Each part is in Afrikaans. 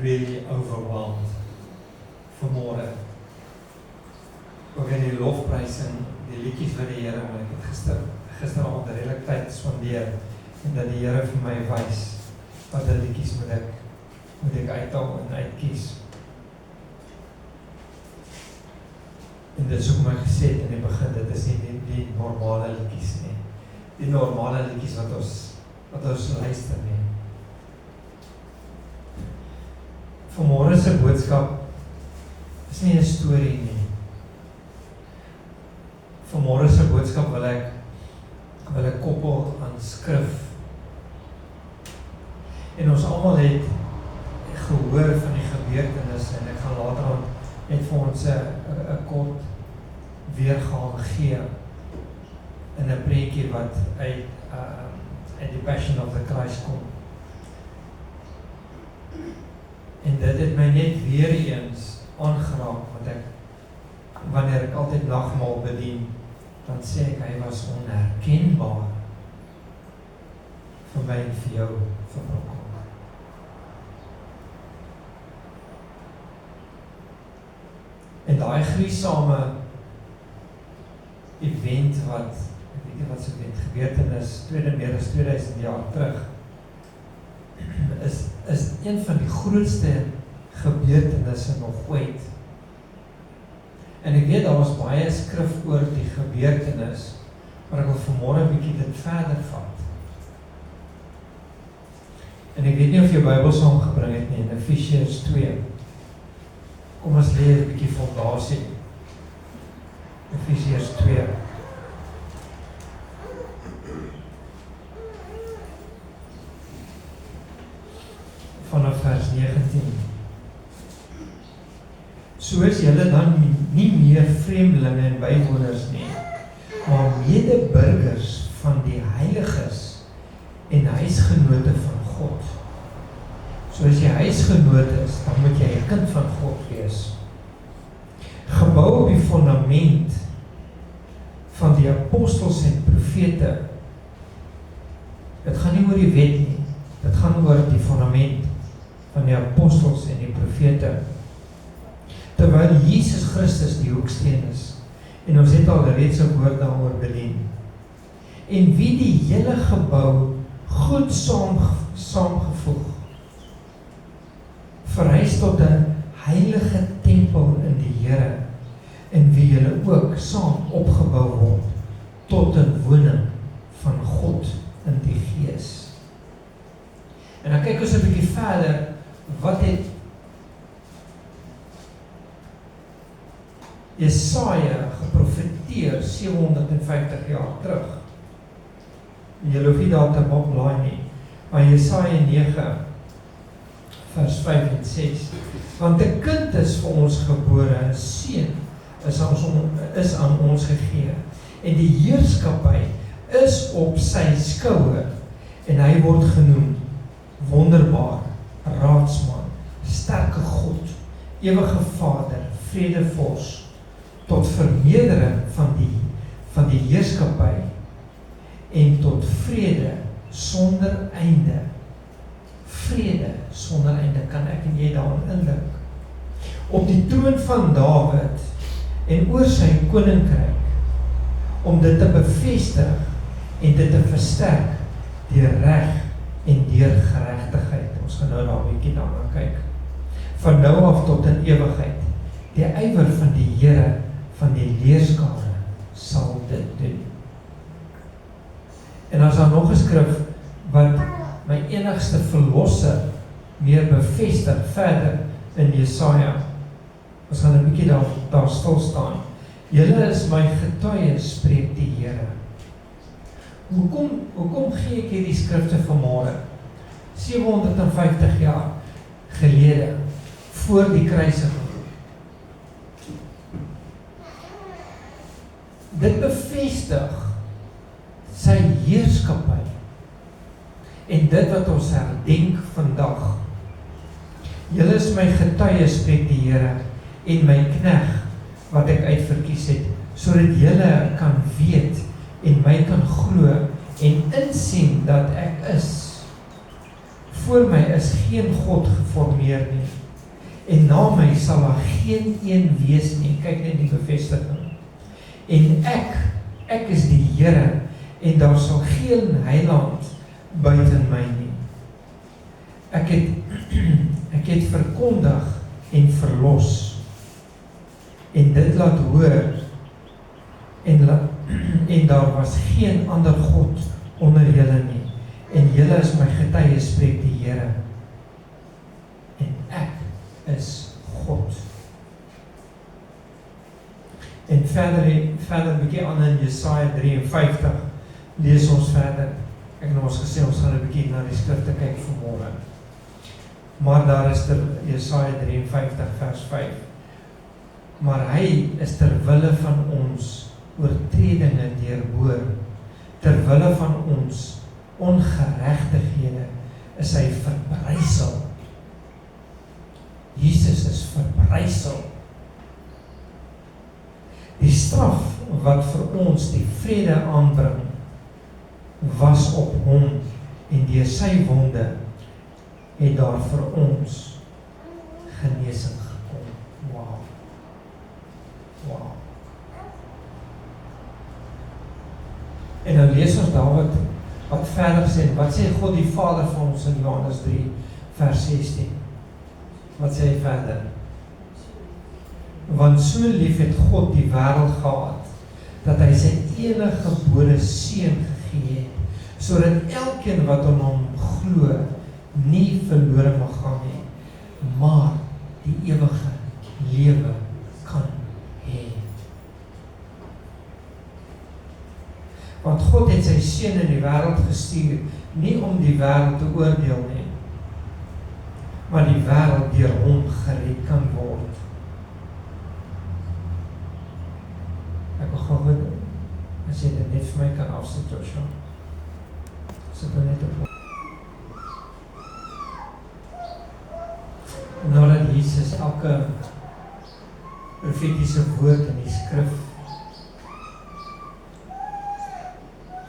really overwhelmed vanmôre. Ook in die lofprysing, die liedjies vir die Here, maar ek het gisteravond redelik tyd spandeer en dat die Here vir my wys wat die liedjies moet ek uithaal en uitkies. En dit is ook my gesê in die begin, dit is nie die normale liedjies nie. Die normale liedjies wat ons luister nie. Vanmôre se boodskap is nie 'n storie nie. Vanmôre se boodskap wil ek koppel aan skrif. En ons almal het gehoor van die gebeurtenisse en ek gaan later aan net vir ons 'n kort weergawe gee in 'n preekie wat uit die Passion of the Christ kom. En dit het my net weer eens aangeraak, want wanneer ek altyd nagmaal bedien, dan sê ek, hy was onherkenbaar vir my en vir jou verbroken. En daai gruisame event wat, ek weet nie wat so event, gebeurtenis, meer as 2000 jaar terug, is een van die grootste gebeurtenisse nog ooit. En ek weet, daar was baie skrif oor die gebeurtenis, maar ek wil vanmôre 'n bietjie dit verder vat. En ek weet nie of jy Bybel saamgebring het nie, in Efesiërs 2. Kom ons leer 'n bietjie fondasie. Efesiërs 2. Vanaf vers 19. So is julle dan nie meer vreemdelinge en bywoners nie, maar medeburgers van die heiliges en huisgenote van God. So as jy huisgenoot is, dan moet jy 'n kind van God wees. Gebou op die fundament van die apostels en profete. Dit gaan nie oor die wet nie, dit gaan oor die fundament van die apostels en die profete. Terwyl Jesus Christus die hoeksteen is, en ons het al reeds 'n woord daaroor bedien, en wie die hele gebou goed saamgevoeg, verhuis tot 'n heilige tempel in die Here, en wie julle ook saam opgebou word, tot 'n woning van God in die Gees. En dan kyk ons 'n bietjie verder, wat het Jesaja geprofeteer 750 jaar terug. En jy hoef nie daar te blaai nie, maar Jesaja 9 vers 5 en 6. Want 'n kind is vir ons gebore, 'n seun is aan ons gegee, en die heerskappy is op sy skouer, en hy word genoem wonderbaar, raadsman, sterke God, ewige Vader, vredevors, tot vermeerdering van die heerskappy en tot vrede sonder einde. Vrede sonder einde, kan ek en jy daarin indink. Op die troon van Dawid en oor sy koninkryk, om dit te bevestig en dit te versterk deur reg en deur geregtigheid. Ons gaan nou daar 'n bietjie daarna kyk. Van nou af tot in ewigheid. Die ywer van die Here van die leerskare sal dit doen. En as daar nog 'n skrif wat my enigste verlosser meer bevestig verder in Jesaja. Ons gaan 'n bietjie daar stil staan. Julle is my getuies, spreek die Here. Hoekom gee ek hierdie skrifte vanmôre? 750 jaar gelede, voor die kruisiging. Dit bevestig sy heerskappy en dit wat ons herdenk vandag. Julle is my getuies, spreek die Here, en my knegg wat ek uitverkies het, sodat julle kan weet en my kan glo en insien dat ek is voor my is geen God geformeer nie, en na my sal daar geen een wees nie, kyk net die bevestiging, en ek is die Here, en daar sal geen heiland buiten my nie. Ek het verkondig en verlos, en dit laat hoor, en daar was geen ander God onder julle nie, en julle is my getuie, spreek die Here, en ek is God. En verder bietjie aan in Jesaja 53, lees ons verder. Ek het ons gesê, ons gaan 'n bietjie na die skrifte kyk vanmôre. Maar daar is Jesaja 53 vers 5. Maar hy is ter wille van ons oortredinge deurboor, ter wille van ons ongeregtighede is hy verbrysel. Jesus is verbrysel. Die straf wat vir ons die vrede aanbring, was op hom, en deur sy wonde het daar vir ons genesing gekom. Wow. Wow. En dan lees ons daar wat verder sê, wat sê God die Vader van ons in Johannes 3 vers 16? Wat sê hy verder? Want so lief het God die wêreld gehad, dat hy sy enige gebore seun gegee het, sodat elkeen wat aan hom glo, nie verlore mag gaan nie, maar die ewige lewe kan hê. Want God het sy seun in die wêreld gestuur, nie om die wêreld te oordeel nie, maar die wêreld deur hom gered kan word. Ek wil gou goed, as jy dit net vir my kan afsit, Joshua. Sit dan net op. Nadat Jesus elke profetiese woord in die skrif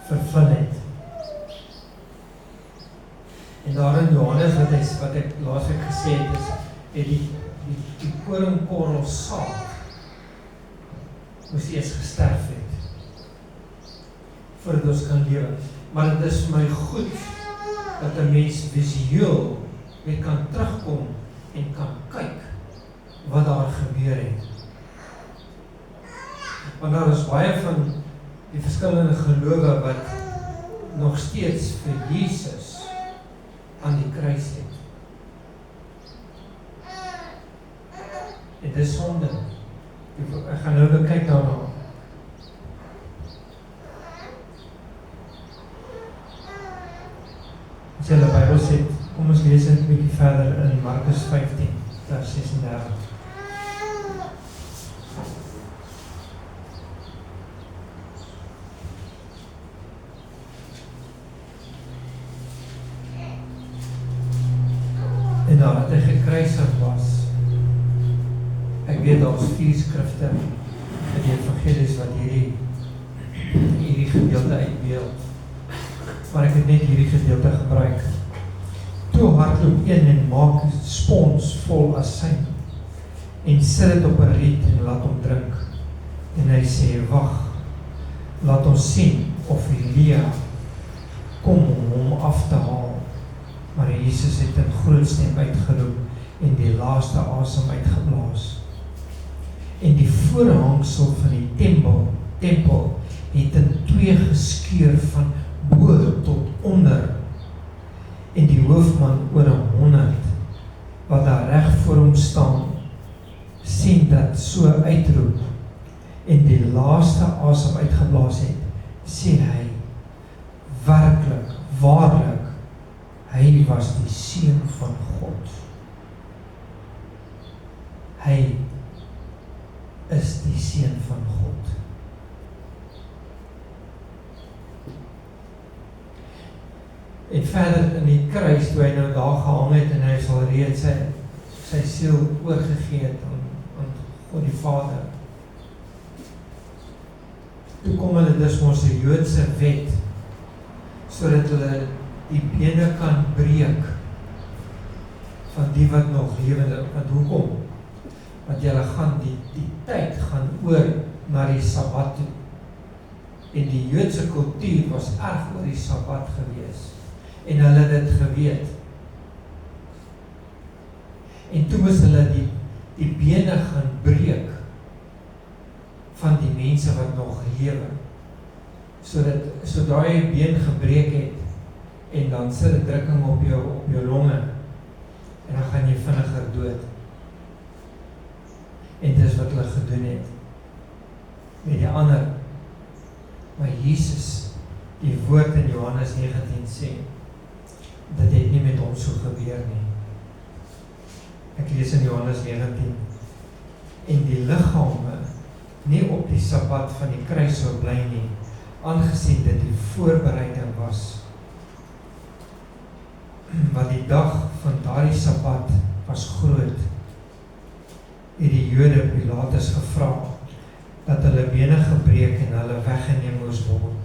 vervul het. En daar in Johannes wat ek laasweek gesê het, is die koringkorrel saad moes eers gesterf het voordat ons kan lewe. Maar dit is vir my goed dat 'n mens visueel weer kan terugkom en kan kyk wat daar gebeur het. Want daar is baie van die verskillende gelowe wat nog steeds vir Jesus aan die kruis het. En dis sonde. Ek gaan nou kyk daarna. As jy die Bybel sê, kom ons lees dit 'n bietjie verder in Markus 15, vers 36. En nadat hy gekruisig was, ek weet daar is 4 skrifte in die evangelies wat hierdie gedeelte uitbeeld, maar ek het net hierdie gedeelte gebruik. Toe hardloop een en maak spons vol asyn en sit dit op 'n riet en laat hom drink. En hy sê, wag, laat ons sien of Elia kom om hom af te haal. Maar Jesus het in groot stem uitgeroep en die laaste asem uitgeblaas. En die voorhangsel van die tempel het in 2 geskeur van bo tot onder. En die hoofman oor 100 wat daar reg voor hom staan, sien dat so uitroep en die laaste asem uitgeblaas het, sê hy, werklik, waarlik, hy was die seun van God. Hy is die seun van God. En verder in die kruis, toe hy nou daar gehang het en hy sal reeds sy siel oorgegee het aan God die Vader. Toe kom hulle dus ons die Joodse wet, sodat hulle die bene kan breek van die wat nog lewende, want hoekom? Want julle gaan die tyd gaan oor na die Sabbat toe. En die Joodse kultuur was erg oor die Sabbat gewees. En hulle het dit geweet. En toe moes hulle die bene gaan breek van die mense wat nog lewe. So daai been gebreek het, en dan sit die drukking op jou longe, en dan gaan jy vinniger dood. En dis wat hulle gedoen het met die ander. Maar Jesus, die woord in Johannes 19 sê, dit het nie met hom so gebeur nie. Ek lees in Johannes 19, en die liggame nie op die Sabbat van die kruis sou bly nie, aangesien dit die voorbereiding was. Want die dag van daardie Sabbat was groot. Het die Jode Pilatus gevra dat hulle bene gebreek en hulle weggeneem moes word.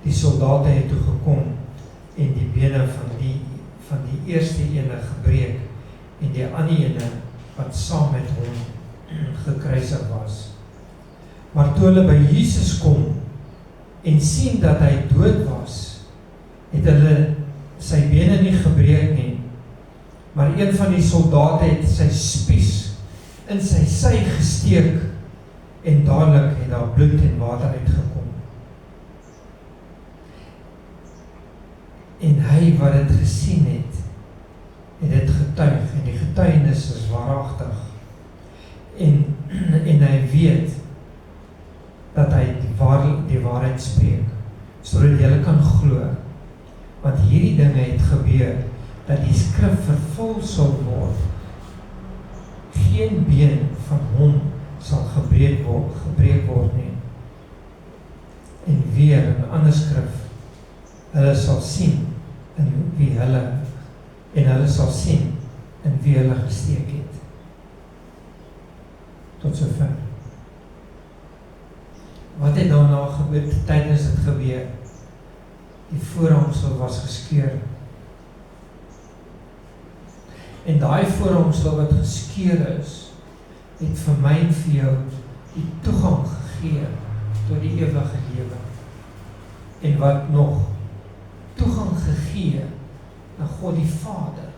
Die soldate het toe gekom en die bene van die eerste ene gebreek en die ander ene wat saam met hom gekruisig was. Maar toe hulle by Jesus kom en sien dat hy dood was, het hulle sy bene nie gebreek nie, maar een van die soldate het sy spies in sy sy gesteek en dadelik het daar bloed en water uitgekom. En hy wat dit gesien het dit getuig en die getuienis is waaragtig. En hy weet dat hy die waarheid spreek, sodat jy kan glo. Want hierdie dinge het gebeur, dat die skrif vervul sal word. Geen been van hom sal gebreek word nie. En weer in 'n ander skrif, hulle sal sien in wie hulle sal sien in wie hulle gesteek het. Tot sover. Wat het daarna gebeur, tydens dit gebeur? Die voorhangsel was geskeur. En daai voorhangsel wat geskeur is, het vir my en vir jou die toegang gegee tot die ewige lewe. En wat nog toegang gegee na God die Vader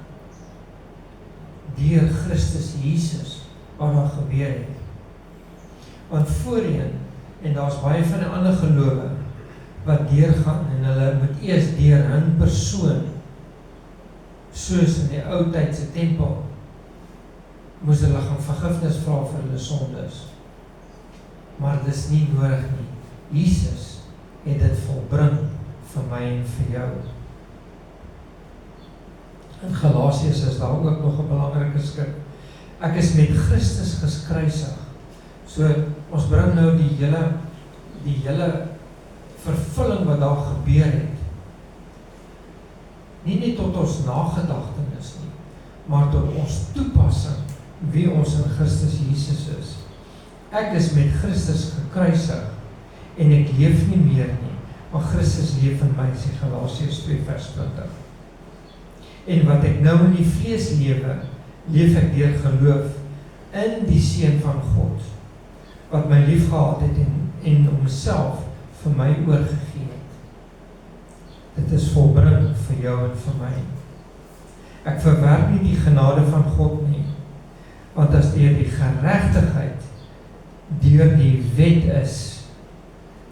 deur Christus Jesus wat daar gebeur het. Want voorheen, en daar's baie van die ander gelowe wat deurgaan en hulle moet eers deur 'n persoon, soos in die ou tydse tempel, moes hulle gaan vergifnis vra vir hulle sondes. Maar dis nie nodig nie. Jesus het dit volbring vir my en vir jou. In Galasiërs is daar ook nog 'n belangrike skrif. Ek is met Christus gekruisig. So, ons bring nou die hele vervulling wat daar gebeur het. Nie net tot ons nagedagtenis nie, maar tot ons toepassing wie ons in Christus Jesus is. Ek is met Christus gekruisig en ek leef nie meer nie, maar Christus leef in my, sê Galasiërs 2 vers 20. En wat ek nou in die vlees lewe, leef ek deur geloof in die Seun van God, wat my lief gehad het en homself vir my oorgegee het. Dit is volbring vir jou en vir my. Ek verwerp nie die genade van God nie, want as deur die geregtigheid deur die wet is,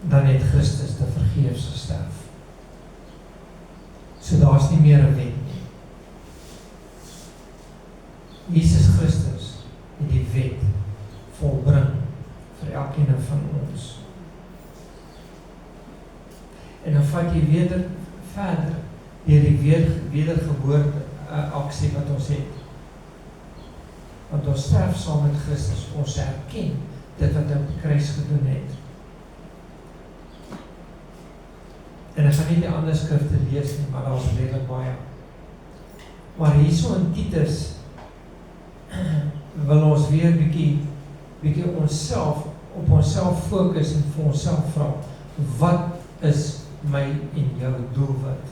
dan het Christus te vergeefs gesterf. So daar's nie meer 'n wet nie. Jesus Christus het die wet volbring vir elkeen van ons. En dan vat jy weer verder deur die wedergeboorte aksie wat ons het. Want ons sterf saam met Christus, ons erken dit wat hy op die kruis gedoen het. En ek gaan nie die ander skrifte lees nie, maar daar is redelik baie. Maar hierso in Titus wil ons weer bietjie op onsself fokus en vir onsself vra, wat is my en jou doelwit?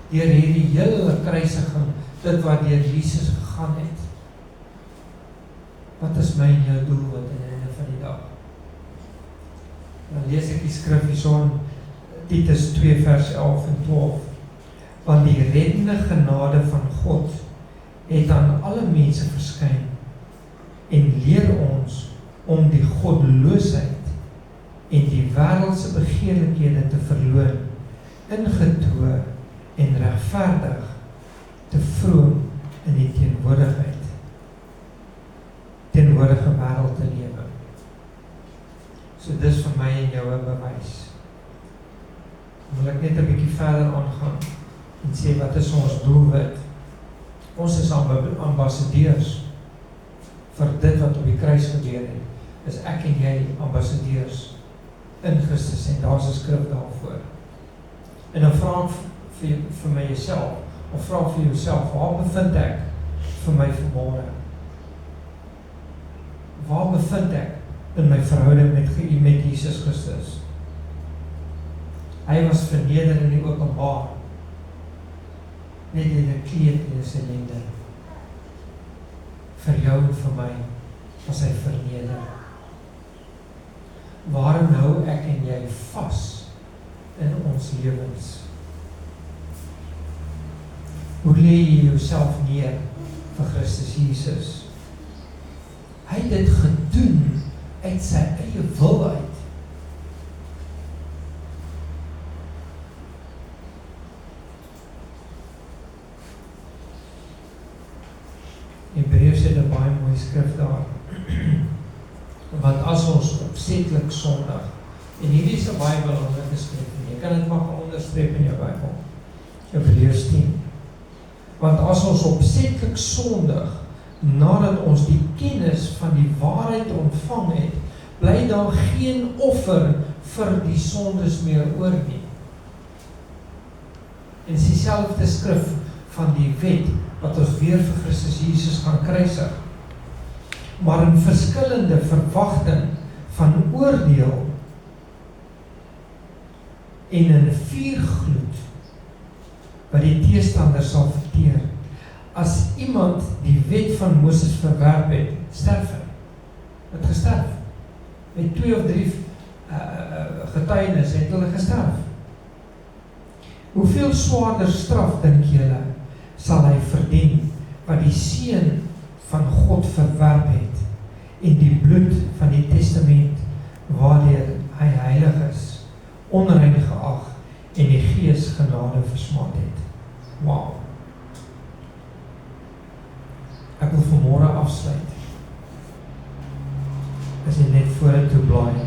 Deur hierdie hele kruisiging dit wat deur Jesus gegaan het. Wat is my en jou doel aan die einde van die dag? Dan lees ek die skrif hierson, Titus 2 vers 11 en 12. Want die reddende genade van God het aan alle mense verskyn en leer ons om die goddeloosheid en die wêreldse begeerlikhede te verloon, ingetoe en regverdig, te vroom in die teenwoordige wêreld te lewe. So dis vir my en jou 'n bewys. Wil ek net 'n bietjie verder aangaan en sê wat is ons doelwit? Ons is ambassadeurs vir dit wat op die kruis gebeur het. Is ek en jy ambassadeurs in Christus en daar's 'n skrif daarvoor. En dan vra ek vir my jouself, of vra vir jouself, waar bevind ek vir my vanmôre? Waar bevind ek in my verhouding met Jesus Christus? Hy was verneder in die openbaar, net in 'n kleed en 'n silender. Vir jou en vir my was hy verneder. Waarom hou ek en jy vas in ons lewens? Hoe lê jy jouself neer vir Christus Jesus? Hy het dit gedoen uit sy eie wil uit. Hebreërs het 'n baie mooi skrif daar. Want as ons opsetlik sondig, en hierdie is 'n baie belangrike skrif, en jy kan dit maar onderstreep in jou Bybel, Hebreërs 10. Want as ons opsetlik sondig, nadat ons die kennis van die waarheid ontvang het, bly daar geen offer vir die sondes meer oor nie. En dis dieselfde skrif van die wet, wat ons weer vir Christus Jesus gaan kruisig. Maar in verskillende verwagting van oordeel en in vuurgloed wat die teestander sal verteer. As iemand die wet van Moses verwerp het, sterf hy. Het gesterf. Met 2 of 3 getuienis het hulle gesterf. Hoeveel swaarder straf dink julle sal hy verdien wat die seun van God verwerp het en die bloed van die testament waardeur hy heilig is, onrein geag en die Gees genade versmaad het. Wow. Ek wil vanmôre afsluit. As jy net vorentoe blaai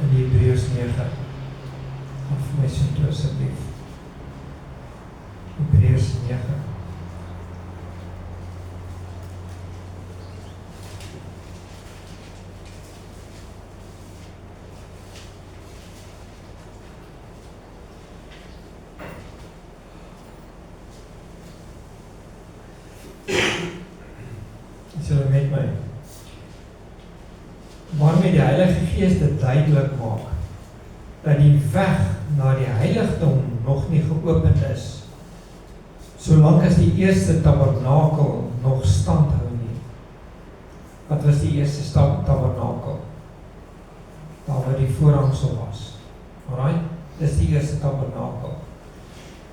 in Hebreërs 9. Gaan vir my so toe asseblief. Hebreërs 9. Zullen met my, waarmee die Heilige Gees dit duidelik maak, dat die weg na die heiligdom nog nie geopend is, solank as die eerste tabernakel nog stand hou nie. Wat was die eerste tabernakel? Daar waar die voorhangsel was. Alright? Dis die eerste tabernakel.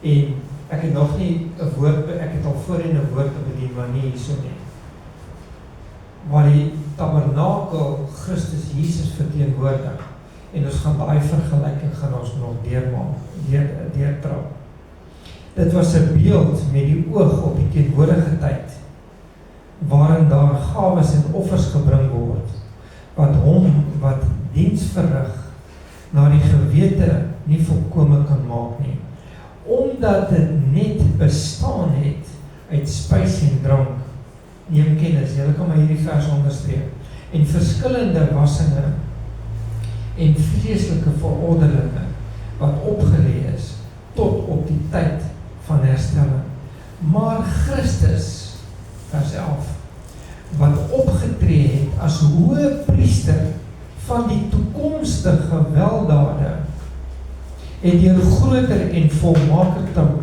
En ek het nog nie 'n woord, ek het al voorheen 'n woord bedien, maar nie hierso nie. Waar die tabernakel Christus Jesus verteenwoordig. En ons gaan daai vergelyking gaan ons nog deurtrap. Dit was 'n beeld met die oog op die teenwoordige tyd, waarin daar gawes en offers gebring word, wat hom wat diens verrig na die gewete nie volkome kan maak nie, omdat dit net bestaan het uit spys en drank. Neem kennis, julle kan maar hierdie vers onderstreep, en verskillende wassinge en vreeslike verordelinge wat opgelê is tot op die tyd van herstelling. Maar Christus, vers 11, wat opgetree het as hoë priester van die toekomstige weldade, het deur groter en volmaker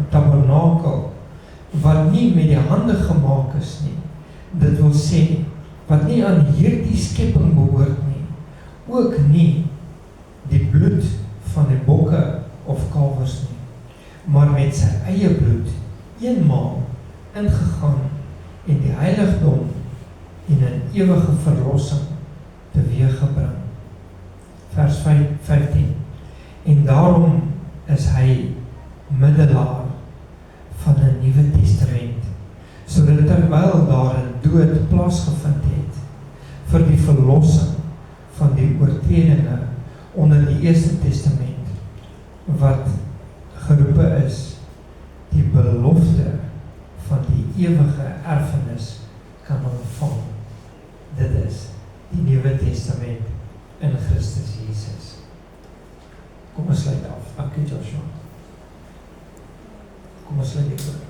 tabernakel wat nie met die hande gemaak is nie. Dit wil sê, wat nie aan hierdie skepping behoort nie, ook nie die bloed van die bokke of kalwers nie, maar met sy eie bloed eenmaal ingegaan en die heiligdom en 'n ewige verlossing teweeggebring. Vers 15. En daarom is hy middelaar van 'n nuwe testament, sodat terwyl daar 'n dood plaasgevind het vir die verlossing van die oortredinge onder die eerste testament, wat geroepe is, die belofte van die ewige erfenis kan ontvang. Dit is die Nuwe Testament in Christus Jesus. Kom ons sluit af. Dankie Joshua. Kom ons sluit dit.